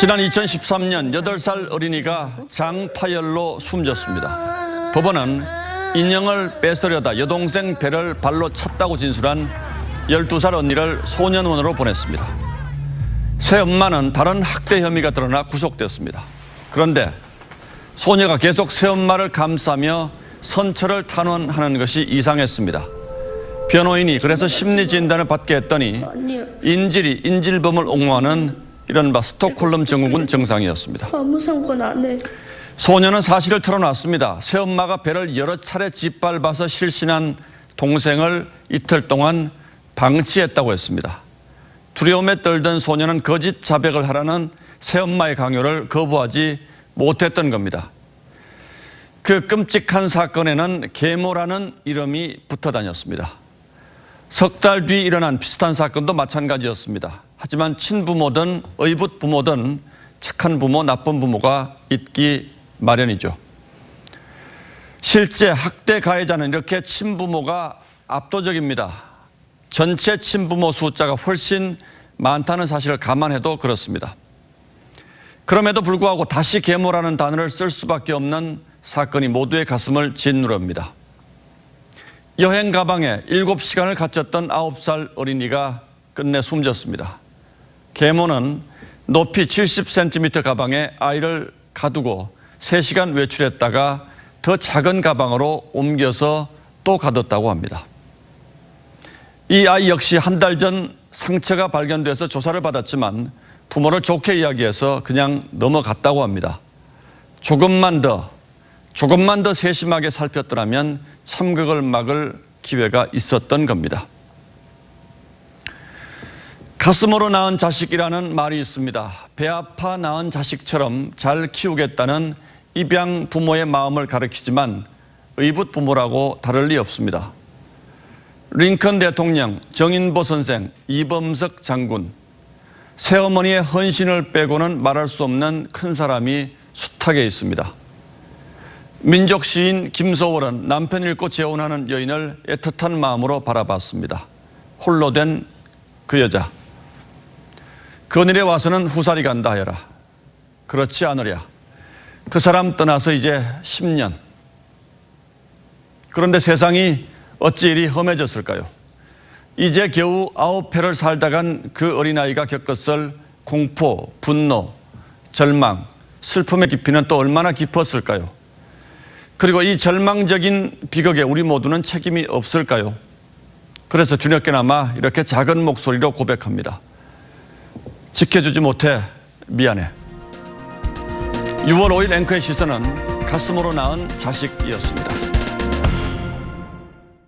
지난 2013년 8살 어린이가 장파열로 숨졌습니다. 법원은 인형을 뺏으려다 여동생 배를 발로 찼다고 진술한 12살 언니를 소년원으로 보냈습니다. 새 엄마는 다른 학대 혐의가 드러나 구속됐습니다. 그런데 소녀가 계속 새 엄마를 감싸며 선처를 탄원하는 것이 이상했습니다. 변호인이 그래서 심리진단을 받게 했더니 인질범을 옹호하는 이른바 스톡홀름 증후군 증상이었습니다. 아무 상관 안 해. 소녀는 사실을 털어놨습니다. 새엄마가 배를 여러 차례 짓밟아서 실신한 동생을 이틀 동안 방치했다고 했습니다. 두려움에 떨던 소녀는 거짓 자백을 하라는 새엄마의 강요를 거부하지 못했던 겁니다. 그 끔찍한 사건에는 계모라는 이름이 붙어 다녔습니다. 석 달 뒤 일어난 비슷한 사건도 마찬가지였습니다. 하지만 친부모든 의붓 부모든 착한 부모, 나쁜 부모가 있기 마련이죠. 실제 학대 가해자는 이렇게 친부모가 압도적입니다. 전체 친부모 숫자가 훨씬 많다는 사실을 감안해도 그렇습니다. 그럼에도 불구하고 다시 계모라는 단어를 쓸 수밖에 없는 사건이 모두의 가슴을 짓누릅니다. 여행 가방에 7시간을 갇혔던 9살 어린이가 끝내 숨졌습니다. 계모는 높이 70cm 가방에 아이를 가두고 3시간 외출했다가 더 작은 가방으로 옮겨서 또 가뒀다고 합니다. 이 아이 역시 한 달 전 상처가 발견돼서 조사를 받았지만 부모를 좋게 이야기해서 그냥 넘어갔다고 합니다. 조금만 더 세심하게 살폈더라면 참극을 막을 기회가 있었던 겁니다. 가슴으로 낳은 자식이라는 말이 있습니다. 배 아파 낳은 자식처럼 잘 키우겠다는 입양 부모의 마음을 가리키지만 의붓 부모라고 다를 리 없습니다. 링컨 대통령, 정인보 선생, 이범석 장군, 새어머니의 헌신을 빼고는 말할 수 없는 큰 사람이 숱하게 있습니다. 민족 시인 김소월은 남편 잃고 재혼하는 여인을 애틋한 마음으로 바라봤습니다. 홀로 된 그 여자. 그늘에 와서는 후살이 간다 하여라. 그렇지 않으랴. 그 사람 떠나서 이제 10년. 그런데 세상이 어찌 이리 험해졌을까요? 이제 겨우 9회를 살다 간 그 어린아이가 겪었을 공포, 분노, 절망, 슬픔의 깊이는 또 얼마나 깊었을까요? 그리고 이 절망적인 비극에 우리 모두는 책임이 없을까요? 그래서 뒤늦게나마 이렇게 작은 목소리로 고백합니다. 지켜주지 못해 미안해. 6월 5일 앵커의 시선은 가슴으로 낳은 자식이었습니다.